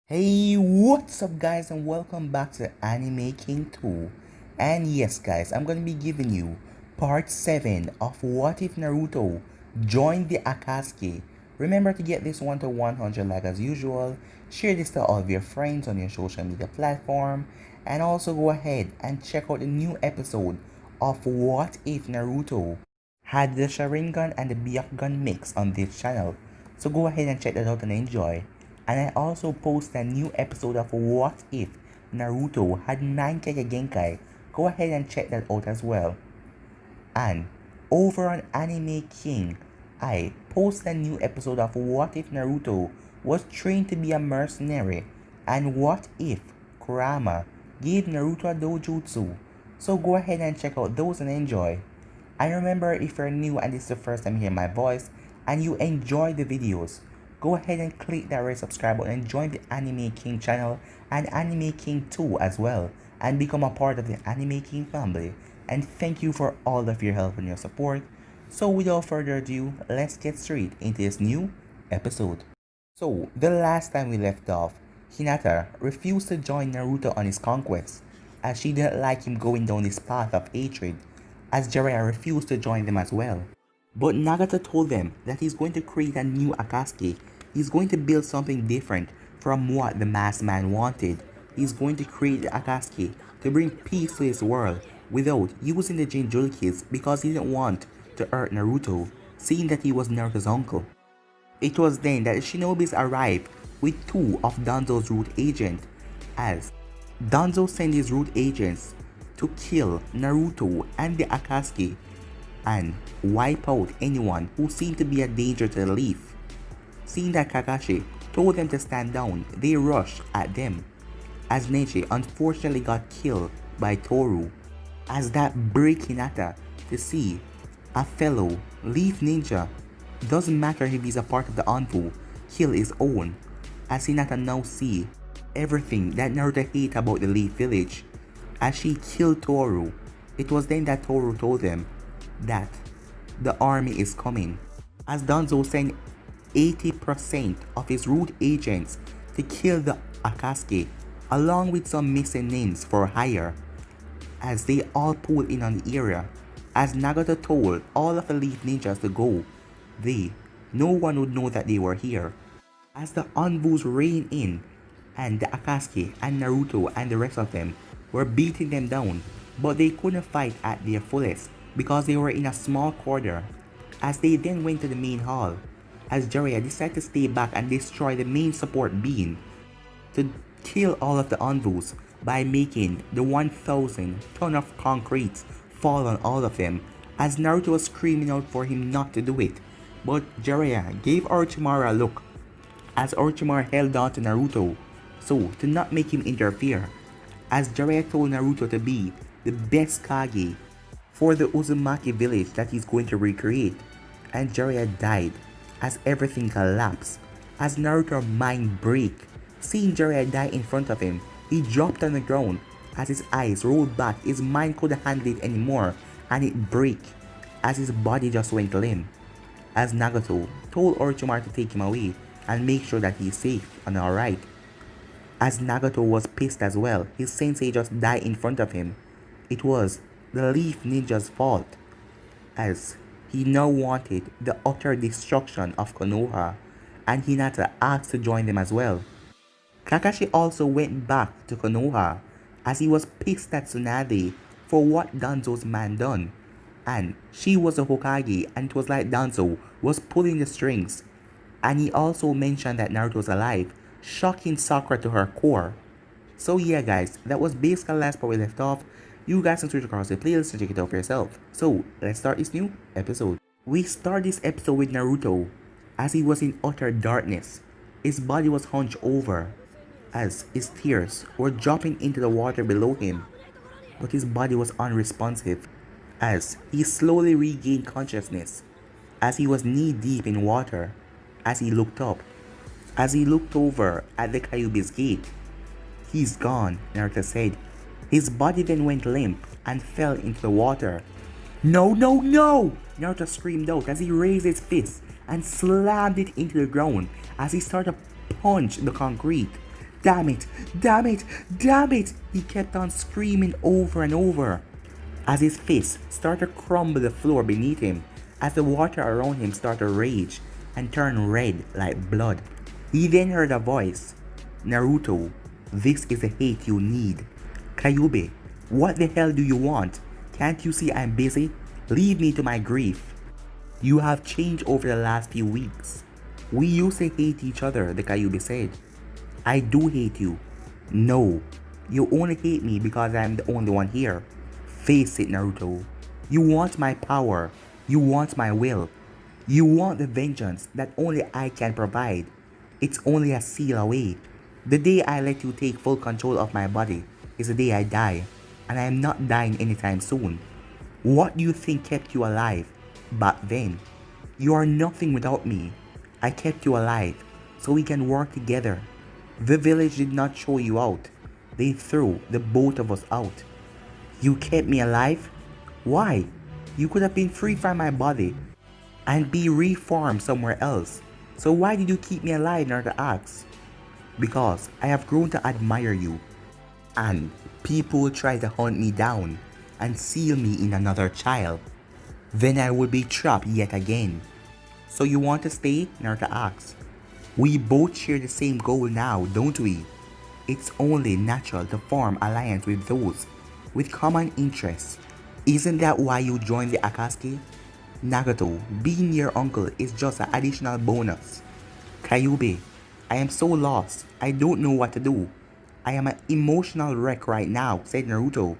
Hey, what's up guys, and welcome back to Anime King 2. And yes guys, I'm gonna be giving you part 7 of What If Naruto joined the Akatsuki. Remember to get this one to 100 like as usual, share this to all of your friends on your social media platform, and also go ahead and check out the new episode of What If Naruto had the Sharingan and the Byakugan mix on this channel. So go ahead and check that out and enjoy. And I also post a new episode of What If Naruto had 9 Genkai. Go ahead and check that out as well. And over on Anime King, I post a new episode of What If Naruto was trained to be a mercenary, and what if Kurama gave Naruto a dojutsu. So go ahead and check out those and enjoy. And remember, if you're new and this is the first time hearing my voice and you enjoy the videos, go ahead and click that red subscribe button and join the Anime King channel and Anime King 2 as well, and become a part of the Anime King family. And thank you for all of your help and your support. So without further ado, let's get straight into this new episode. So the last time we left off, Hinata refused to join Naruto on his conquest as she didn't like him going down this path of hatred, as Jiraiya refused to join them as well. But Nagata told them that he's going to create a new Akatsuki. He's going to build something different from what the masked man wanted. He's going to create the Akatsuki to bring peace to his world without using the Jinchurikis because he didn't want to hurt Naruto, seeing that he was Naruto's uncle. It was then that the Shinobis arrived with 2 of Danzo's root agents, as Danzo sent his root agents to kill Naruto and the Akatsuki and wipe out anyone who seemed to be a danger to the leaf. Seeing that Kakashi told them to stand down, they rushed at them, as Neji unfortunately got killed by Toru, as that break Hinata to see a fellow leaf ninja, doesn't matter if he's a part of the Anbu, kill his own, as Hinata now see everything that Naruto hates about the Leaf Village, as she killed Toru. It was then that Toru told them that the army is coming, as Danzo sent 80% of his root agents to kill the Akatsuki, along with some missing names for hire, as they all pulled in on the area. As Nagata told all of the Leaf Ninjas to go, no one would know that they were here, as the Anbus rained in, and the Akatsuki and Naruto and the rest of them were beating them down, but they couldn't fight at their fullest because they were in a small corridor, as they then went to the main hall, as Jiraiya decided to stay back and destroy the main support beam to kill all of the Anbus by making the 1,000 ton of concrete fall on all of them, as Naruto was screaming out for him not to do it. But Jiraiya gave Orochimaru a look, as Orochimaru held on to Naruto so to not make him interfere, as Jiraiya told Naruto to be the best Kage for the Uzumaki village that he's going to recreate, and Jiraiya died as everything collapsed, as Naruto's mind break. Seeing Jiraiya die in front of him, he dropped on the ground, as his eyes rolled back. His mind couldn't handle it anymore and it break, as his body just went limp, as Nagato told Orochimaru to take him away and make sure that he's safe and alright. As Nagato was pissed as well, his sensei just died in front of him. It was the Leaf Ninja's fault, as he now wanted the utter destruction of Konoha, and Hinata asked to join them as well. Kakashi also went back to Konoha, as he was pissed at Tsunade for what Danzo's man done, and she was a Hokage and it was like Danzo was pulling the strings, and he also mentioned that Naruto was alive, shocking Sakura to her core. So yeah guys, that was basically the last part we left off. You guys can switch across the playlist and check it out for yourself. So let's start this new episode. We start this episode with Naruto as he was in utter darkness. His body was hunched over as his tears were dropping into the water below him, but his body was unresponsive as he slowly regained consciousness, as he was knee deep in water. As he looked up, as he looked over at the Kyuubi's gate, "He's gone," Naruto said. His body then went limp and fell into the water. "No, no, no!" Naruto screamed out as he raised his fist and slammed it into the ground as he started to punch the concrete. Damn it! Damn it! Damn it! He kept on screaming over and over as his fists started to crumble the floor beneath him, as the water around him started to rage and turn red like blood. He then heard a voice. Naruto, this is the hate you need. Kyuubi, what the hell do you want? Can't you see I'm busy? Leave me to my grief. You have changed over the last few weeks. We used to hate each other, the Kyuubi said. I do hate you. No, you only hate me because I'm the only one here. Face it, Naruto. You want my power. You want my will. You want the vengeance that only I can provide. It's only a seal away. The day I let you take full control of my body is the day I die, and I am not dying anytime soon. What do you think kept you alive back then? You are nothing without me. I kept you alive so we can work together. The village did not throw you out. They threw the both of us out. You kept me alive? Why? You could have been free from my body and be reformed somewhere else. So why did you keep me alive, Naruto asks? Because I have grown to admire you, and people try to hunt me down and seal me in another child. Then I would be trapped yet again. So you want to stay? Naruto asks. We both share the same goal now, don't we? It's only natural to form alliance with those with common interests. Isn't that why you joined the Akatsuki? Nagato, being your uncle is just an additional bonus. Kyuubi, I am so lost. I don't know what to do. I am an emotional wreck right now, said Naruto.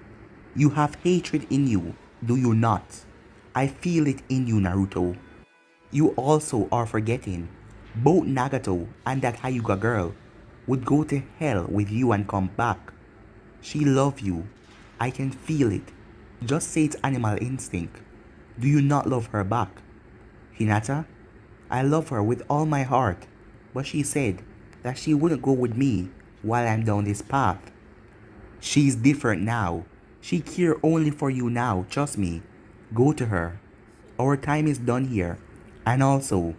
You have hatred in you, do you not? I feel it in you, Naruto. You also are forgetting. Both Nagato and that Hyuga girl would go to hell with you and come back. She loves you. I can feel it. Just say it's animal instinct. Do you not love her back? Hinata? I love her with all my heart, but she said that she wouldn't go with me while I'm down this path. She's different now. She cares only for you now, trust me. Go to her. Our time is done here. And also,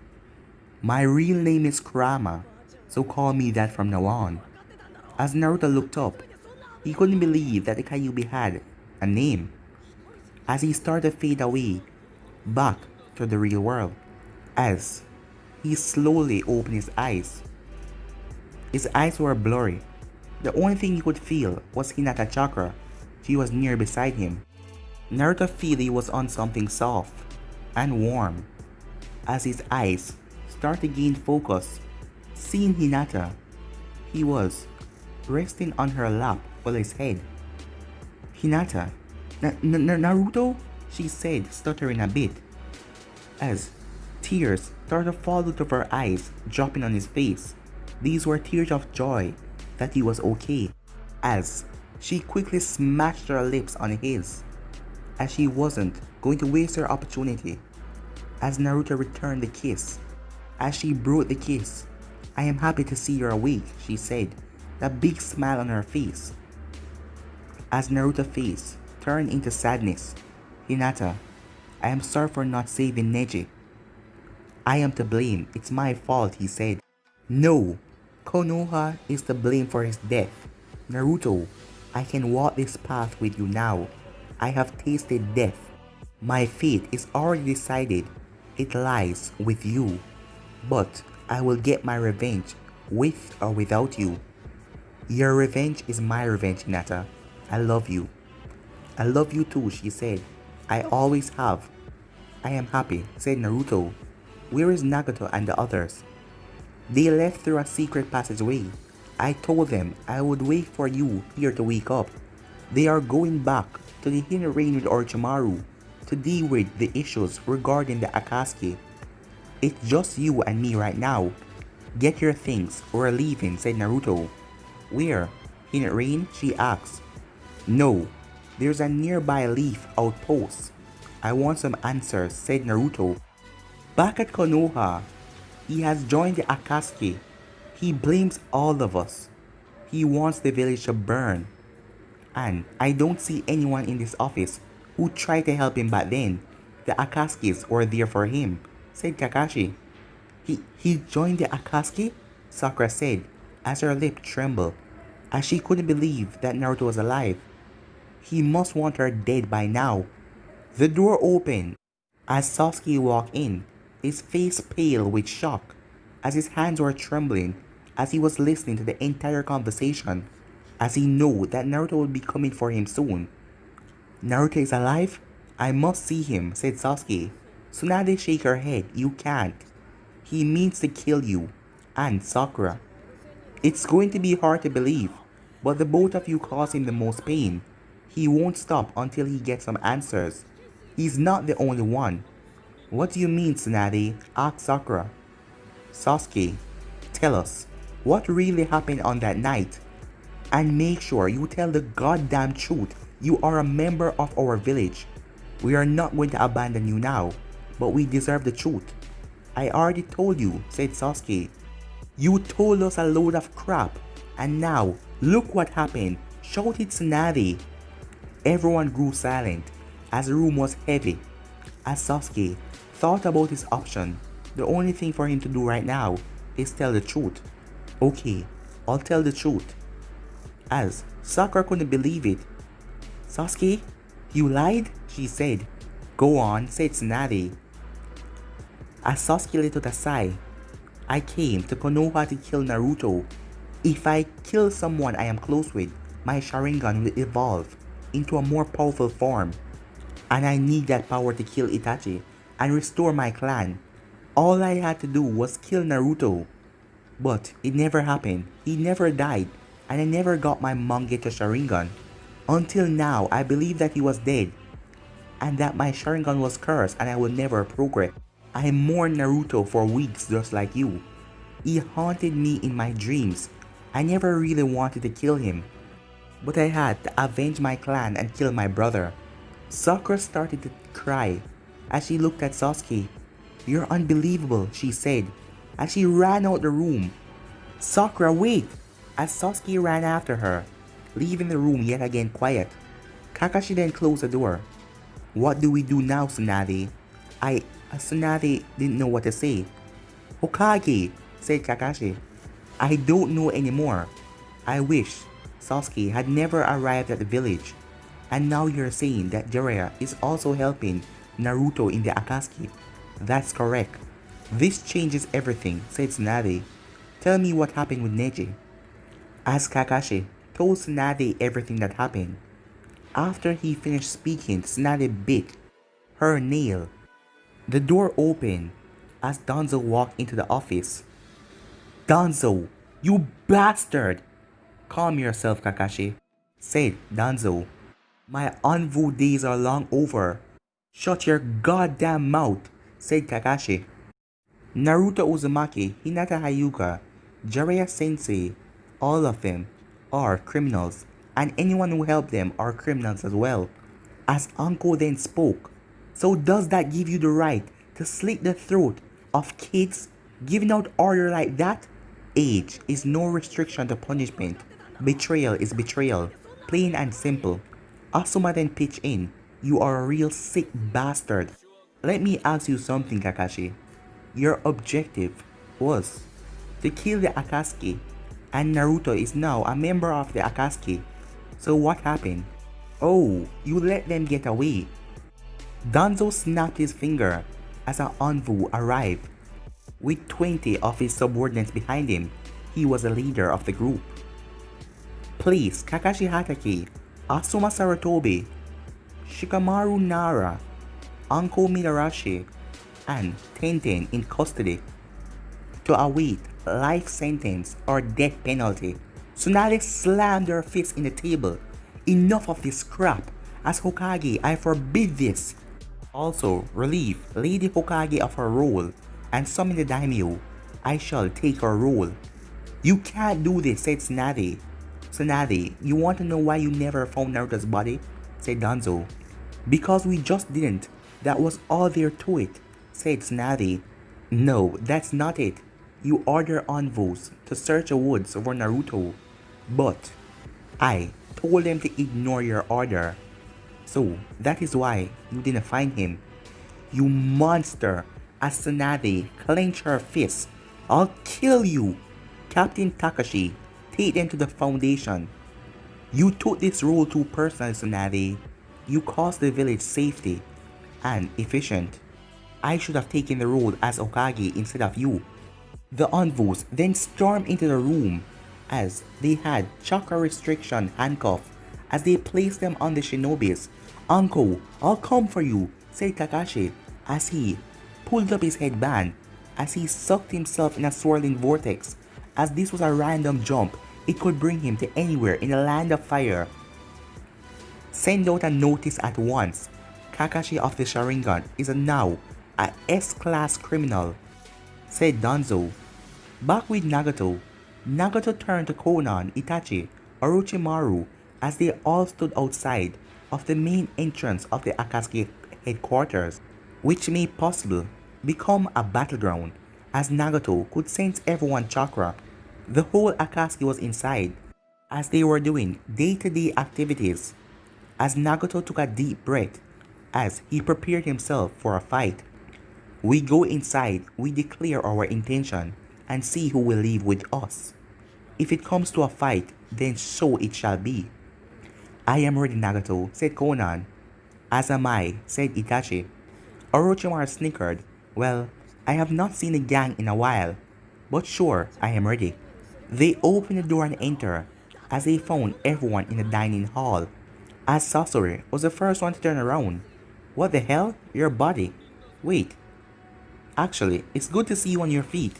my real name is Kurama, so call me that from now on. As Naruto looked up, he couldn't believe that the Kyuubi had a name. As he started to fade away, back to the real world, as he slowly opened his eyes were blurry. The only thing he could feel was Hinata chakra. She was near beside him. Naruto felt he was on something soft and warm. As his eyes started to gain focus, seeing Hinata, he was resting on her lap while his head. Hinata, Naruto? She said, stuttering a bit, as tears started to fall out of her eyes, dropping on his face. These were tears of joy that he was okay, as she quickly smashed her lips on his, as she wasn't going to waste her opportunity. As Naruto returned the kiss, as she brought the kiss, I am happy to see you're awake, she said, a big smile on her face. As Naruto's face turned into sadness, Hinata, I am sorry for not saving Neji. I am to blame, it's my fault, he said. No, Konoha is to blame for his death. Naruto, I can walk this path with you now. I have tasted death. My fate is already decided. It lies with you. But I will get my revenge, with or without you. Your revenge is my revenge, Hinata. I love you. I love you too, she said. I always have. I am happy, said Naruto. Where is Nagato and the others? They left through a secret passageway. I told them I would wait for you here to wake up. They are going back to the Hidden Rain with Orochimaru to deal with the issues regarding the Akatsuki. It's just you and me right now. Get your things, we're leaving, said Naruto. Where? Hidden Rain? She asked. No, there's a nearby Leaf outpost. I want some answers, said Naruto. Back at Konoha, he has joined the Akatsuki. He blames all of us. He wants the village to burn. And I don't see anyone in this office who tried to help him back then. The Akatsukis were there for him, said Kakashi. He joined the Akatsuki? Sakura said, as her lip trembled, as she couldn't believe that Naruto was alive. He must want her dead by now. The door opened as Sasuke walked in, his face pale with shock, as his hands were trembling as he was listening to the entire conversation, as he knew that Naruto would be coming for him soon. Naruto is alive? I must see him, said Sasuke. Tsunade shook her head. You can't. He means to kill you and Sakura. It's going to be hard to believe, but the both of you cause him the most pain. He won't stop until he gets some answers. He's not the only one. What do you mean, Tsunade? Asked Sakura. Sasuke, tell us, what really happened on that night? And make sure you tell the goddamn truth. You are a member of our village. We are not going to abandon you now, but we deserve the truth. I already told you, said Sasuke. You told us a load of crap, and now, look what happened, shouted Tsunade. Everyone grew silent, as the room was heavy. As Sasuke thought about his option, the only thing for him to do right now is tell the truth. Okay, I'll tell the truth. As Sakura couldn't believe it. Sasuke, you lied? She said. Go on, said Tsunade. As Sasuke let out a sigh, I came to Konoha to kill Naruto. If I kill someone I am close with, my Sharingan will evolve into a more powerful form. And I need that power to kill Itachi and restore my clan. All I had to do was kill Naruto. But it never happened. He never died, and I never got my Mangekyo Sharingan. Until now, I believe that he was dead, and that my Sharingan was cursed and I will never progress. I mourned Naruto for weeks just like you. He haunted me in my dreams. I never really wanted to kill him, but I had to avenge my clan and kill my brother. Sakura started to cry as she looked at Sasuke. You're unbelievable, she said, as she ran out the room. Sakura, wait! As Sasuke ran after her, leaving the room yet again quiet. Kakashi then closed the door. What do we do now, Tsunade? Tsunade didn't know what to say. Hokage, said Kakashi. I don't know anymore. I wish Sasuke had never arrived at the village. And now you're saying that Jiraiya is also helping Naruto in the Akatsuki. That's correct. This changes everything, said Tsunade. Tell me what happened with Neji. As Kakashi told Tsunade everything that happened. After he finished speaking, Tsunade bit her nail. The door opened as Danzo walked into the office. Danzo, you bastard! Calm yourself, Kakashi, said Danzo. My Anvu days are long over. Shut your goddamn mouth, said Kakashi. Naruto Uzumaki, Hinata Hyuga, Jiraiya Sensei, all of them are criminals, and anyone who helped them are criminals as well. As Anko then spoke, so does that give you the right to slit the throat of kids? Giving out order like that? Age is no restriction to punishment. Betrayal is betrayal, plain and simple. Asuma then pitched in. You are a real sick bastard. Let me ask you something, Kakashi. Your objective was to kill the Akatsuki, and Naruto is now a member of the Akatsuki. So what happened? Oh, you let them get away. Danzo snapped his finger as an Anvu arrived. With 20 of his subordinates behind him, he was the leader of the group. Place Kakashi Hatake, Asuma Sarutobi, Shikamaru Nara, Anko Midarashi, and Tenten in custody to await life sentence or death penalty. Tsunade slammed her fist in the table. Enough of this crap. As Hokage, I forbid this. Also, relieve Lady Hokage of her role and summon the daimyo. I shall take her role. You can't do this, said Tsunade. Tsunade, you want to know why you never found Naruto's body? Said Danzo. Because we just didn't. That was all there to it, said Tsunade. No, that's not it. You order envoys to search the woods for Naruto, but I told them to ignore your order. So that is why you didn't find him. You monster! As Tsunade clenched her fist. I'll kill you! Captain Takashi, take them to the foundation. You took this role too personal, Tsunade. You caused the village safety and efficient. I should have taken the role as Hokage instead of you. The envoys then stormed into the room as they had chakra restriction handcuffed as they placed them on the shinobis. Uncle, I'll come for you, said Kakashi as he pulled up his headband as he sucked himself in a swirling vortex. As this was a random jump, it could bring him to anywhere in the land of fire. Send out a notice at once. Kakashi of the Sharingan is now a S-class criminal, said Danzo. Back with Nagato. Nagato turned to Konan, Itachi, Orochimaru as they all stood outside of the main entrance of the Akatsuki headquarters, which may possibly become a battleground as Nagato could sense everyone's chakra. The whole Akatsuki was inside as they were doing day-to-day activities. As Nagato took a deep breath as he prepared himself for a fight. We go inside, we declare our intention and see who will leave with us. If it comes to a fight, then so it shall be. I am ready, Nagato, said Konan. As am I, said Itachi. Orochimaru snickered. Well, I have not seen the gang in a while, but sure, I am ready. They opened the door and entered as they found everyone in the dining hall. As Sasori was the first one to turn around. What the hell? Your body. Wait. Actually, it's good to see you on your feet.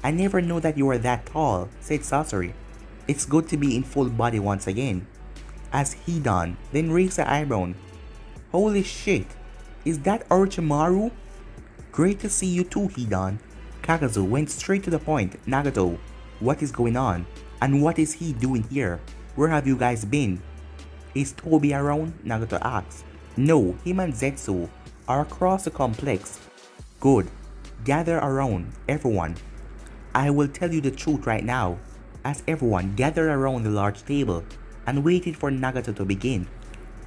I never knew that you were that tall, said Sasori. It's good to be in full body once again. As Hidan then raised an eyebrow. Holy shit, is that Orochimaru? Great to see you too, Hidan. Kakazu went straight to the point. Nagato, what is going on? And what is he doing here? Where have you guys been? Is Toby around? Nagato asked. No, him and Zetsu are across the complex. Good. Gather around, everyone. I will tell you the truth right now. As everyone gathered around the large table and waited for Nagato to begin.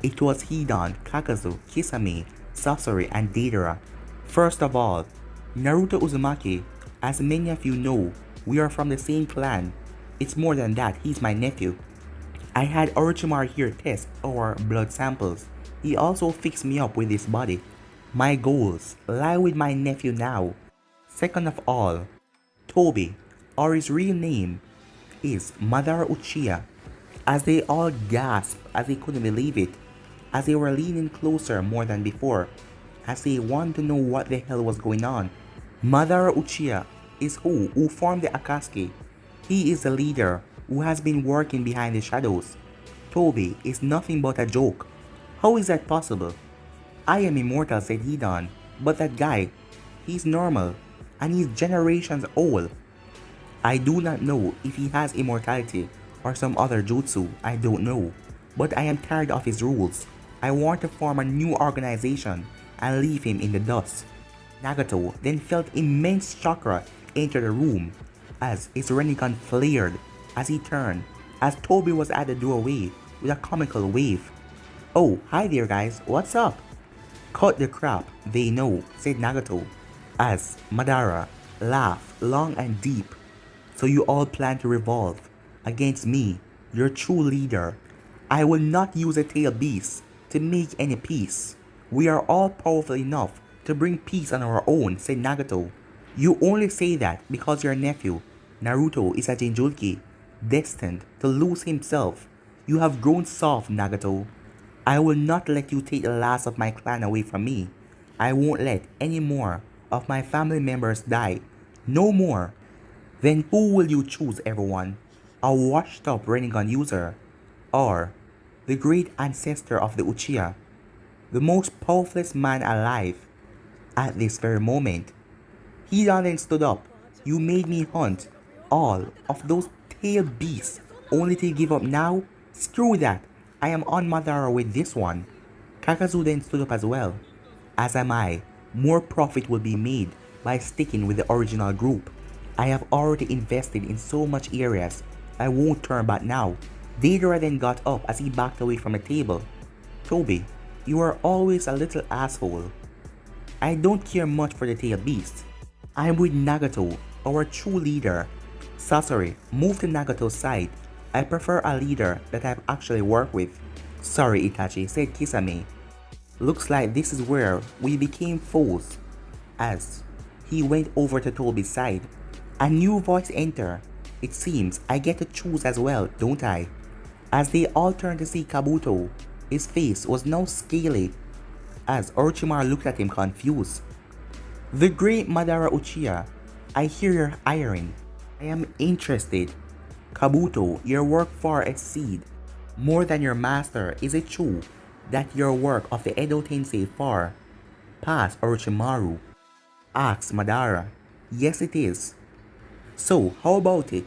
It was Hidan, Kakazu, Kisame, Sasori, and Deidara. First of all, Naruto Uzumaki, as many of you know, we are from the same clan. It's more than that, he's my nephew. I had Orochimaru here test our blood samples. He also fixed me up with his body. My goals lie with my nephew now. Second of all, Toby, or his real name, is Madara Uchiha. As they all gasped as they couldn't believe it, as they were leaning closer more than before, as they wanted to know what the hell was going on. Madara Uchiha is who formed the Akatsuki. He is the leader who has been working behind the shadows. Toby is nothing but a joke. How is that possible? I am immortal, said Hidan, but that guy, he's normal, and he's generations old. I do not know if he has immortality or some other jutsu, I don't know, but I am tired of his rules. I want to form a new organization and leave him in the dust. Nagato then felt immense chakra enter the room as his Rinnegan flared as he turned, as Toby was at the doorway with a comical wave. Oh, hi there guys, what's up? Cut the crap, they know, said Nagato, as Madara laughed long and deep. So you all plan to revolve against me, your true leader. I will not use a tail beast to make any peace. We are all powerful enough to bring peace on our own, said Nagato. You only say that because your nephew, Naruto, is a Jinchuriki, destined to lose himself. You have grown soft, Nagato. I will not let you take the last of my clan away from me. I won't let any more of my family members die. No more. Then who will you choose, everyone? A washed up Rinnegan user? Or the great ancestor of the Uchiha? The most powerful man alive at this very moment. Hidan then stood up. You made me hunt all of those tail beasts only to give up now? Screw that. I am on Madara with this one. Kakazu then stood up as well. As am I. More profit will be made by sticking with the original group. I have already invested in so much areas. I won't turn back now. Deidara then got up as he backed away from the table. Toby, you are always a little asshole. I don't care much for the tail beast. I'm with Nagato, our true leader. Sasori, move to Nagato's side. I prefer a leader that I've actually worked with. Sorry, Itachi, said Kisame. Looks like this is where we became foes. As he went over to Tobi's side, a new voice entered. It seems I get to choose as well, don't I? As they all turned to see Kabuto, his face was now scaly as Orochimaru looked at him confused. The great Madara Uchiha, I hear you're hiring. I am interested. Kabuto, your work far exceed more than your master. Is it true that your work of the Edo Tensei far past Orochimaru? Asked Madara. Yes, it is. So, how about it?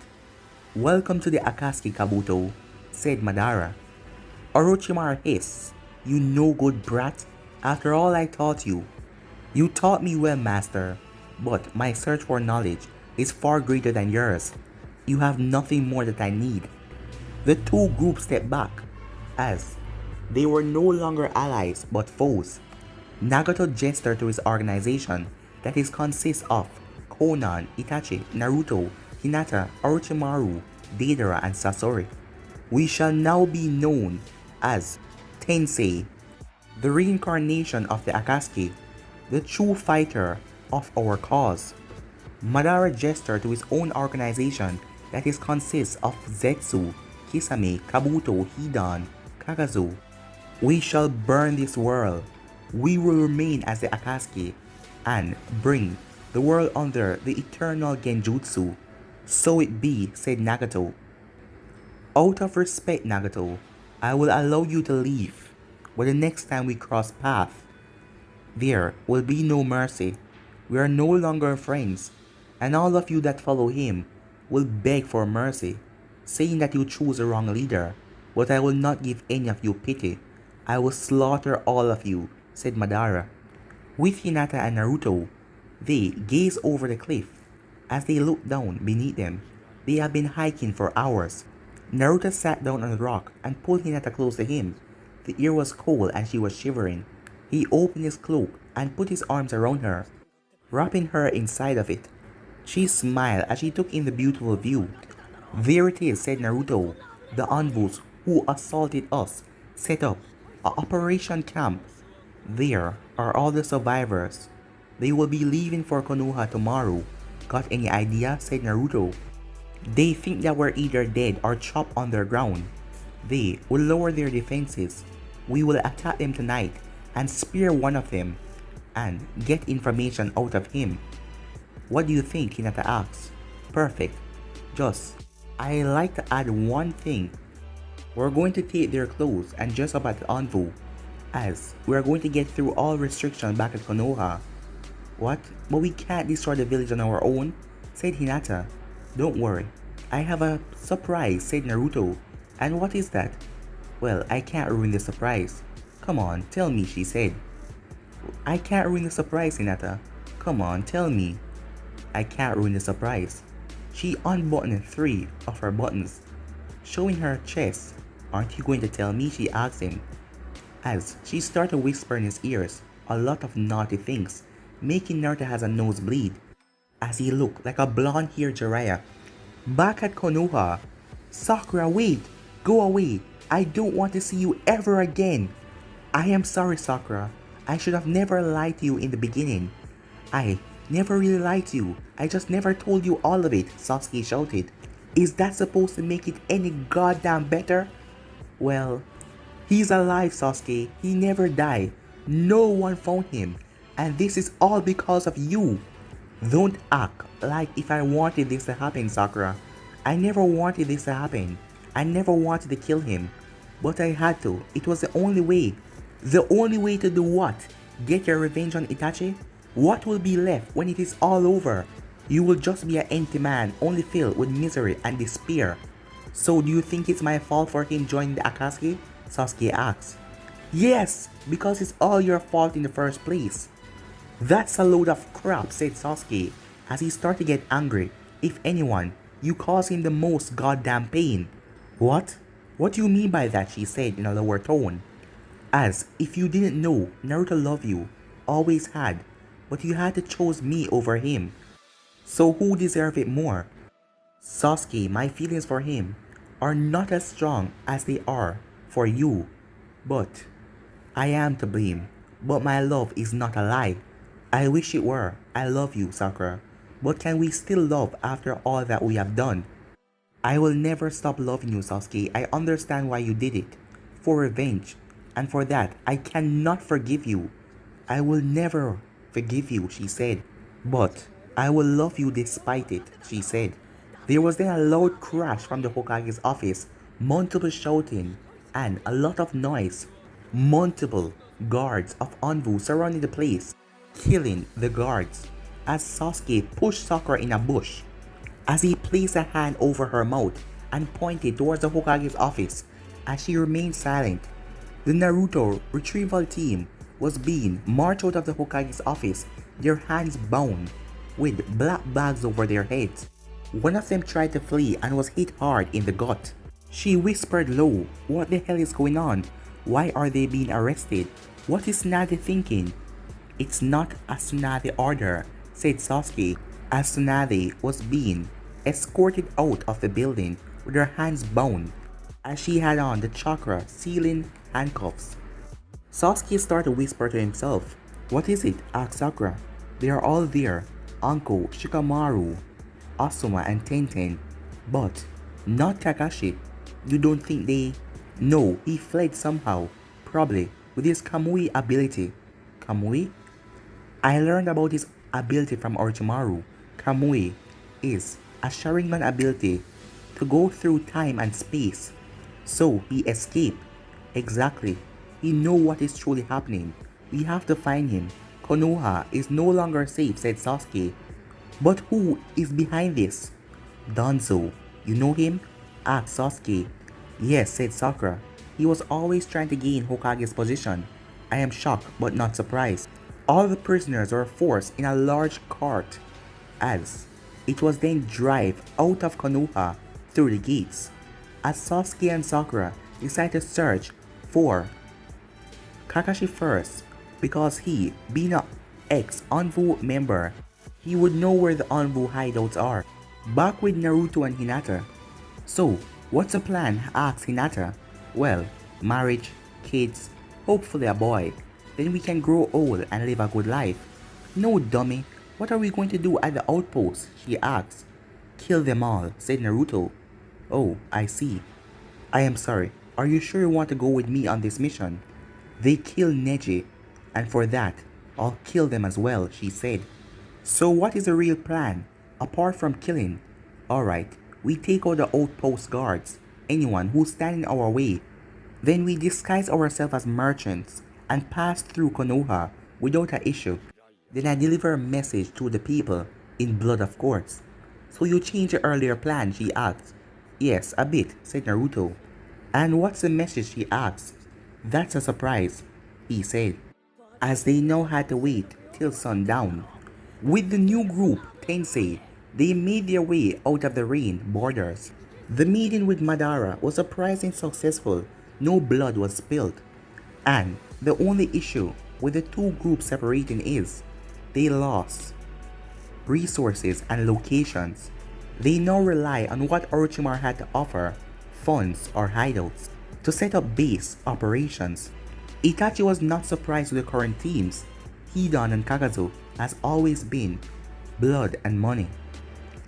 Welcome to the Akatsuki, Kabuto, said Madara. Orochimaru hissed. You no good brat. After all I taught you. You taught me well, master, but my search for knowledge is far greater than yours. You have nothing more that I need. The two groups stepped back, as they were no longer allies but foes. Nagato gestured to his organization that is consists of Konan, Itachi, Naruto, Hinata, Orochimaru, Deidara, and Sasori. We shall now be known as Tensei, the reincarnation of the Akatsuki, the true fighter of our cause. Madara gestured to his own organization that is consists of Zetsu, Kisame, Kabuto, Hidan, Kakazu. We shall burn this world. We will remain as the Akatsuki and bring the world under the eternal Genjutsu. So it be, said Nagato. Out of respect, Nagato, I will allow you to leave, but the next time we cross paths, there will be no mercy. We are no longer friends, and all of you that follow him will beg for mercy, saying that you choose the wrong leader, but I will not give any of you pity. I will slaughter all of you, said Madara. With Hinata and Naruto, they gazed over the cliff. As they looked down beneath them, they had been hiking for hours. Naruto sat down on a rock and pulled Hinata close to him. The air was cold and she was shivering. He opened his cloak and put his arms around her, wrapping her inside of it. She smiled as she took in the beautiful view. There it is, said Naruto. The envoys who assaulted us set up an operation camp. There are all the survivors. They will be leaving for Konoha tomorrow. Got any idea? Said Naruto. They think that we're either dead or chopped underground. They will lower their defenses. We will attack them tonight and spear one of them and get information out of him. What do you think? Hinata asks. Perfect. Just, I like to add one thing. We're going to take their clothes and dress up at the envoy, as we are going to get through all restrictions back at Konoha. What? But we can't destroy the village on our own, said Hinata. Don't worry, I have a surprise, said Naruto. And what is that? Well, I can't ruin the surprise. Come on, tell me, she said. I can't ruin the surprise, Hinata. Come on, tell me. I can't ruin the surprise. She unbuttoned 3 of her buttons, showing her chest. Aren't you going to tell me? She asked him. As she started whispering in his ears a lot of naughty things, making Naruto has a nosebleed, as he looked like a blonde-haired Jiraiya. Back at Konoha, Sakura, wait! Go away! I don't want to see you ever again! I am sorry, Sakura. I should have never lied to you in the beginning. I never really lied to you. I just never told you all of it, Sasuke shouted. Is that supposed to make it any goddamn better? Well, he's alive, Sasuke. He never died. No one found him. And this is all because of you. Don't act like if I wanted this to happen, Sakura. I never wanted this to happen. I never wanted to kill him. But I had to. It was the only way. The only way to do what? Get your revenge on Itachi? What will be left when it is all over? You will just be an empty man, only filled with misery and despair. So do you think it's my fault for him joining the Akatsuki? Sasuke asked. Yes, because it's all your fault in the first place. That's a load of crap, said Sasuke, as he started to get angry. If anyone, you cause him the most goddamn pain. What? What do you mean by that? She said in a lower tone. As if you didn't know, Naruto loved you, always had, but you had to choose me over him. So who deserved it more? Sasuke, my feelings for him are not as strong as they are for you, but I am to blame. But my love is not a lie. I wish it were. I love you, Sakura. But can we still love after all that we have done? I will never stop loving you, Sasuke. I understand why you did it. For revenge. And for that, I cannot forgive you. I will never forgive you, she said. But I will love you despite it, she said. There was then a loud crash from the Hokage's office, multiple shouting, and a lot of noise. Multiple guards of Anbu surrounded the place, killing the guards, as Sasuke pushed Sakura in a bush. As he placed a hand over her mouth and pointed towards the Hokage's office, as she remained silent, the Naruto retrieval team was being marched out of the Hokage's office, their hands bound, with black bags over their heads. One of them tried to flee and was hit hard in the gut. She whispered low, "What the hell is going on? Why are they being arrested? What is Tsunade thinking?" "It's not a Tsunade order," said Sasuke, as Tsunade was being escorted out of the building with her hands bound, as she had on the chakra sealing handcuffs. Sasuke started to whisper to himself. "What is it?" asked Sakura. "They are all there, Anko, Shikamaru, Asuma and Tenten, but not Kakashi. You don't think they..." "No, he fled somehow, probably with his Kamui ability." "Kamui?" "I learned about his ability from Orochimaru. Kamui is a Sharingan ability to go through time and space. So he escaped." "Exactly. We know what is truly happening. We have to find him. Konoha is no longer safe," said Sasuke. "But who is behind this?" "Danzo. You know him?" asked Sasuke. "Yes," said Sakura. "He was always trying to gain Hokage's position. I am shocked but not surprised." All the prisoners were forced in a large cart as it was then drive out of Konoha through the gates. As Sasuke and Sakura decided to search for Kakashi first, because he, being an ex-Anbu member, he would know where the Anbu hideouts are. Back with Naruto and Hinata. "So, what's the plan?" asked Hinata. "Well, marriage, kids, hopefully a boy. Then we can grow old and live a good life." "No, dummy. What are we going to do at the outpost?" she asked. "Kill them all," said Naruto. "Oh, I see. I am sorry. Are you sure you want to go with me on this mission?" "They killed Neji, and for that, I'll kill them as well," she said. "So what is the real plan, apart from killing?" "Alright, we take out the outpost guards, anyone who's standing our way. Then we disguise ourselves as merchants and pass through Konoha without an issue. Then I deliver a message to the people, in blood of course." "So you changed your earlier plan?" she asked. "Yes, a bit," said Naruto. "And what's the message?" she asked. "That's a surprise," he said, as they now had to wait till sundown. With the new group, Tensei, they made their way out of the rain borders. The meeting with Madara was surprisingly successful. No blood was spilled. And the only issue with the two groups separating is they lost resources and locations. They now rely on what Orochimaru had to offer, funds or hideouts, to set up base operations. Itachi was not surprised with the current teams. Hidan and Kakazu has always been blood and money.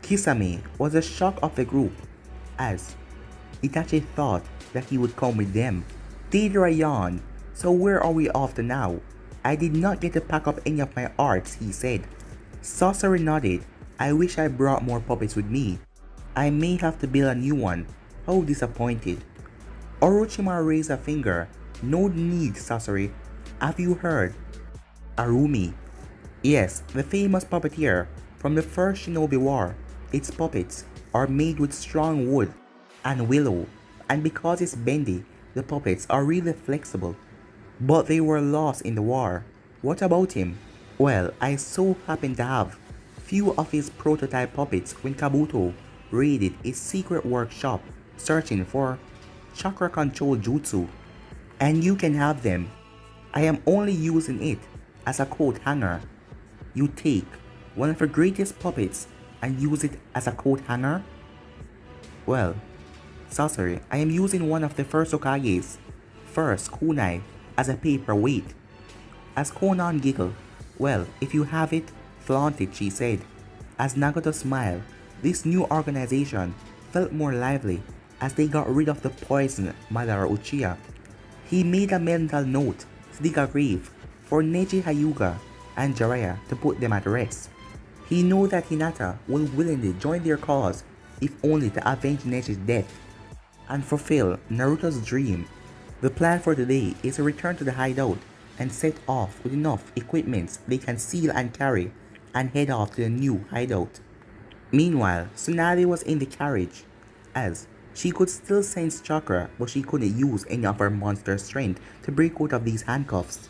Kisame was the shock of the group, as Itachi thought that he would come with them. Deidara yawned. "So where are we off to now?" "I did not get to pack up any of my arts," he said. Sasori nodded. "I wish I brought more puppets with me. I may have to build a new one. How disappointed." Orochimaru raised a finger. "No need, Sasori. Have you heard? Arumi." "Yes, the famous puppeteer from the first Shinobi War. Its puppets are made with strong wood and willow, and because it's bendy, the puppets are really flexible. But they were lost in the war." "What about him?" "Well, I so happen to have few of his prototype puppets when Kabuto raided his secret workshop searching for chakra control jutsu, and you can have them. I am only using it as a coat hanger." "You take one of your greatest puppets and use it as a coat hanger?" Well, sorcery, I am using one of the first Hokage's first kunai as a paperweight. As Konan giggled, well, if you have it, flaunt it, she said. As Nagato smiled, this new organization felt more lively as they got rid of the poison Madara Uchiha. He made a mental note to dig a grave for Neji Hyuga and Jiraiya to put them at rest. He knew that Hinata would willingly join their cause if only to avenge Neji's death and fulfill Naruto's dream. The plan for today is to return to the hideout and set off with enough equipment they can seal and carry and head off to the new hideout. Meanwhile, Tsunade was in the carriage as she could still sense chakra, but she couldn't use any of her monster strength to break out of these handcuffs.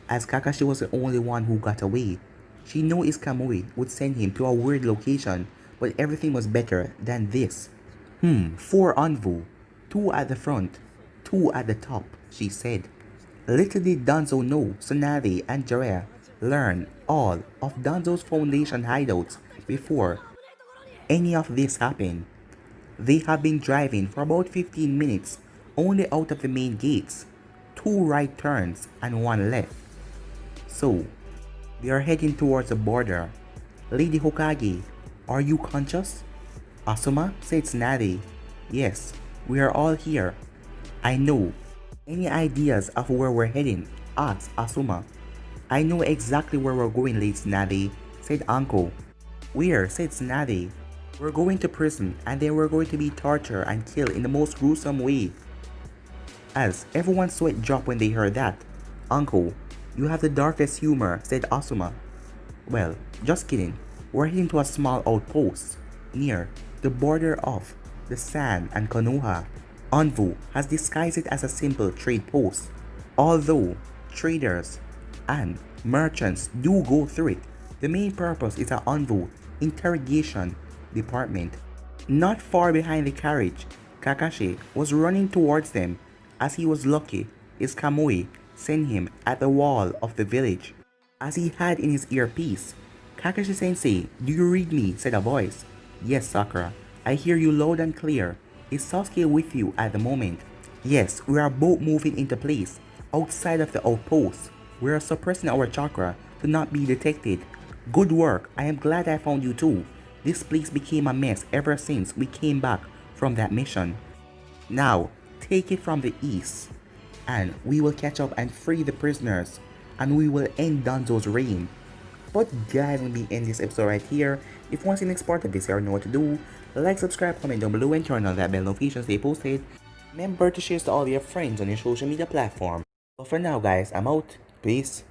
As Kakashi was the only one who got away, she knew his Kamui would send him to a weird location, but everything was better than this. 4 Anvu, 2 at the front, 2 at the top, she said. Little did Danzo know Tsunade and Jiraiya learned all of Danzo's foundation hideouts before any of this happened. They have been driving for about 15 minutes only out of the main gates, 2 right turns and 1 left. So, they are heading towards the border. Lady Hokage, are you conscious? Asuma, said Tsunade. Yes, we are all here. I know. Any ideas of where we're heading? Asked Asuma. I know exactly where we're going, Lady Tsunade, said Anko. Where? Said Tsunade. We're going to prison and then we're going to be tortured and killed in the most gruesome way. As everyone's sweat dropped when they heard that. Uncle, you have the darkest humor, said Asuma. Well, just kidding. We're heading to a small outpost near the border of the Sand and Konoha. Anvu has disguised it as a simple trade post. Although traders and merchants do go through it, the main purpose is an Anvu interrogation department. Not far behind the carriage, Kakashi was running towards them as he was lucky his Kamui sent him at the wall of the village. As he had in his earpiece, Kakashi-sensei, do you read me? Said a voice. Yes, Sakura, I hear you loud and clear. Is Sasuke with you at the moment? Yes, we are both moving into place outside of the outpost. We are suppressing our chakra to not be detected. Good work, I am glad I found you too. This place became a mess ever since we came back from that mission. Now, take it from the east, and we will catch up and free the prisoners, and we will end Danzo's reign. But guys, let me end this episode right here. If you want to see the next part of this, you already know what to do. Like, subscribe, comment down below, and turn on that bell notification to stay posted. Remember to share to all your friends on your social media platform. But for now guys, I'm out. Peace.